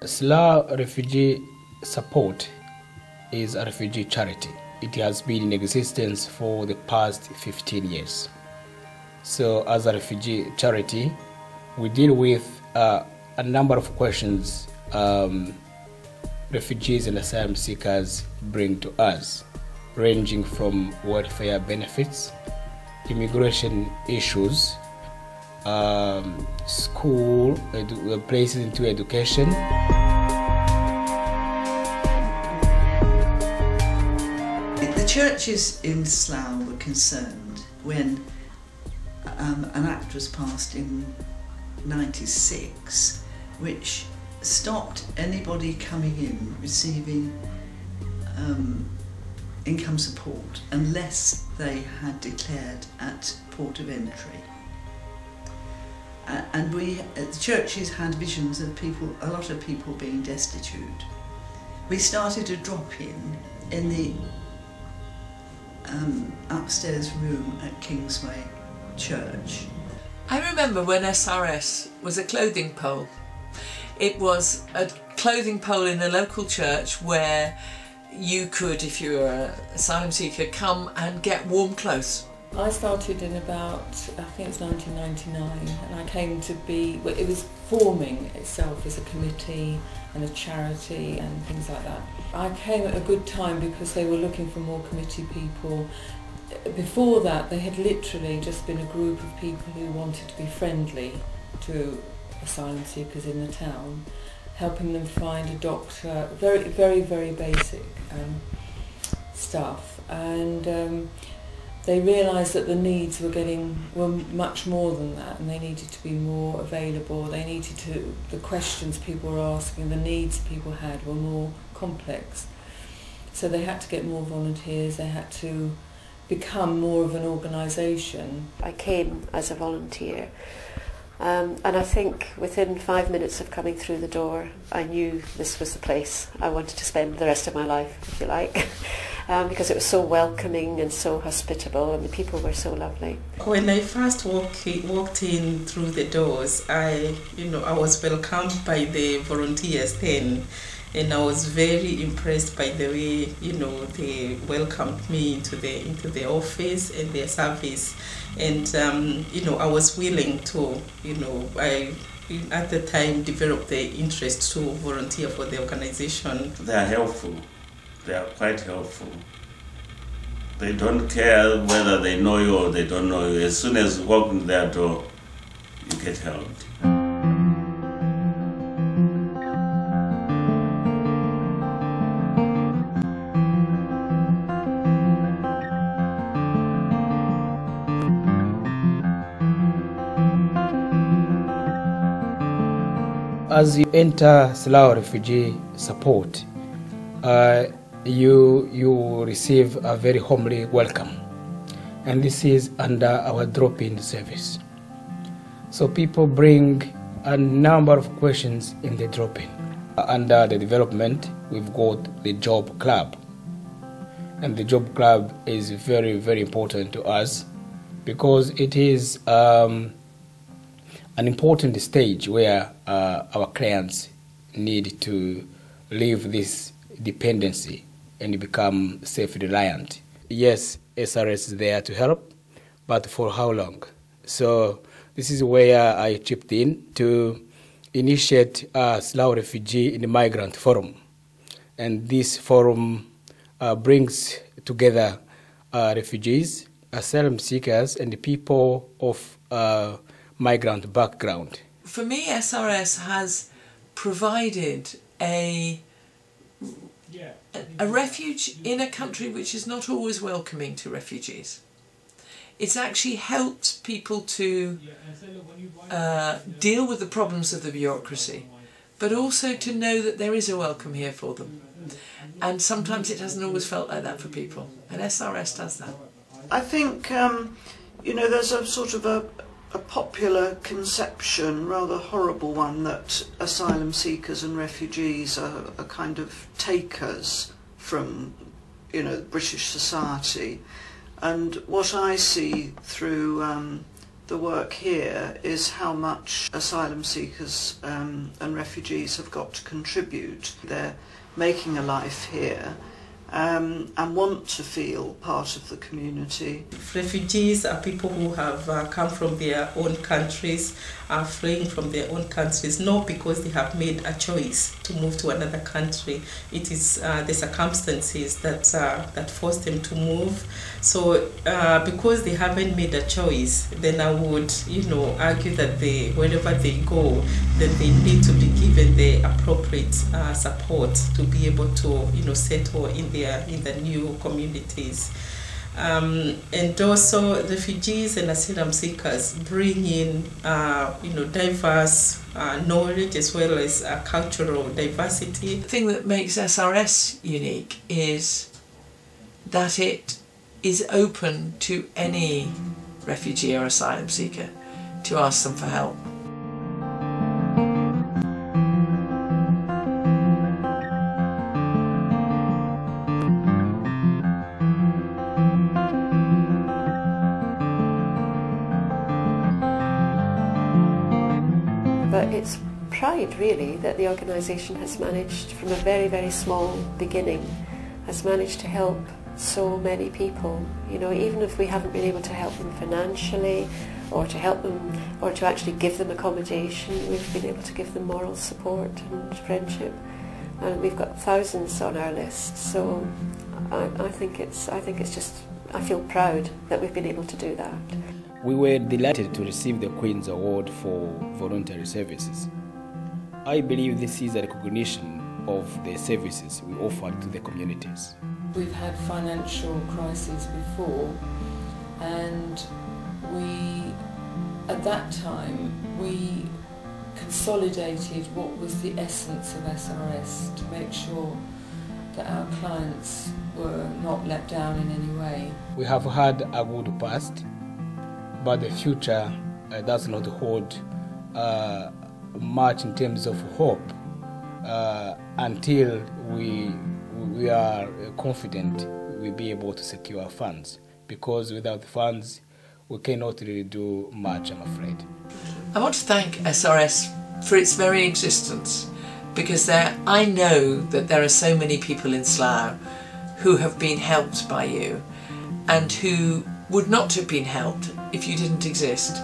Slough Refugee Support is a refugee charity. It has been in existence for the past 15 years. So as a refugee charity, we deal with a number of questions refugees and asylum seekers bring to us, ranging from welfare benefits, immigration issues, school, places into education. The churches in Slough were concerned when an act was passed in '96 which stopped anybody coming in receiving income support unless they had declared at port of entry. And the churches had visions of a lot of people being destitute. We started a drop-in the upstairs room at Kingsway Church. I remember when SRS was a clothing pole. It was a clothing pole in a local church where you could, if you were an asylum seeker, come and get warm clothes. I started in about, I think it's 1999, and I came to be, well, it was forming itself as a committee and a charity and things like that. I came at a good time because they were looking for more committee people. Before that, they had literally just been a group of people who wanted to be friendly to asylum seekers in the town, helping them find a doctor, very basic stuff. And they realised that the needs were much more than that, and they needed to be more available. They needed to, the questions people were asking, the needs people had were more complex. So they had to get more volunteers, they had to become more of an organisation. I came as a volunteer, and I think within 5 minutes of coming through the door, I knew this was the place I wanted to spend the rest of my life, if you like. Because it was so welcoming and so hospitable, and the people were so lovely. When I first walked in through the doors, I was welcomed by the volunteers then, and I was very impressed by the way they welcomed me into the office and their service, and I was willing to I at the time developed the interest to volunteer for the organization. They are helpful. They are quite helpful. They don't care whether they know you or they don't know you. As soon as you walk in their door, you get helped. As you enter Slough Refugee Support, you receive a very homely welcome, and this is under our drop-in service. So people bring a number of questions in the drop-in. Under the development, we've got the job club, and the job club is very important to us because it is an important stage where our clients need to leave this dependency and become self-reliant. Yes, SRS is there to help, but for how long? So this is where I chipped in to initiate a Slough Refugee and Migrant Forum. And this forum brings together refugees, asylum seekers, and the people of migrant background. For me, SRS has provided a refuge in a country which is not always welcoming to refugees. It's actually helped people to deal with the problems of the bureaucracy, but also to know that there is a welcome here for them. And sometimes it hasn't always felt like that for people, and SRS does that. I think, there's a sort of a popular conception, rather horrible one, that asylum seekers and refugees are kind of takers from you know, British society. And what I see through the work here is how much asylum seekers and refugees have got to contribute. They're making a life here and want to feel part of the community. Refugees are people who have come from their own countries, are fleeing from their own countries, not because they have made a choice to move to another country. It is the circumstances that force them to move. So because they haven't made a choice, then I would, you know, argue that wherever they go, then they need to be given the appropriate support to be able to, you know, settle in the new communities. And also refugees and asylum seekers bring in you know, diverse knowledge as well as cultural diversity. The thing that makes SRS unique is that it is open to any refugee or asylum seeker to ask them for help. But it's pride really that the organisation has managed, from a very, very small beginning, has managed to help so many people. You know, even if we haven't been able to help them financially or to help them or to actually give them accommodation, we've been able to give them moral support and friendship, and we've got thousands on our list. So I think it's just, I feel proud that we've been able to do that. We were delighted to receive the Queen's Award for Voluntary Services. I believe this is a recognition of the services we offer to the communities. We've had financial crises before, and at that time, we consolidated what was the essence of SRS to make sure that our clients were not let down in any way. We have had a good past, but the future does not hold much in terms of hope until we are confident we'll be able to secure funds, because without funds we cannot really do much, I'm afraid. I want to thank SRS for its very existence, because I know that there are so many people in Slough who have been helped by you and who would not have been helped if you didn't exist.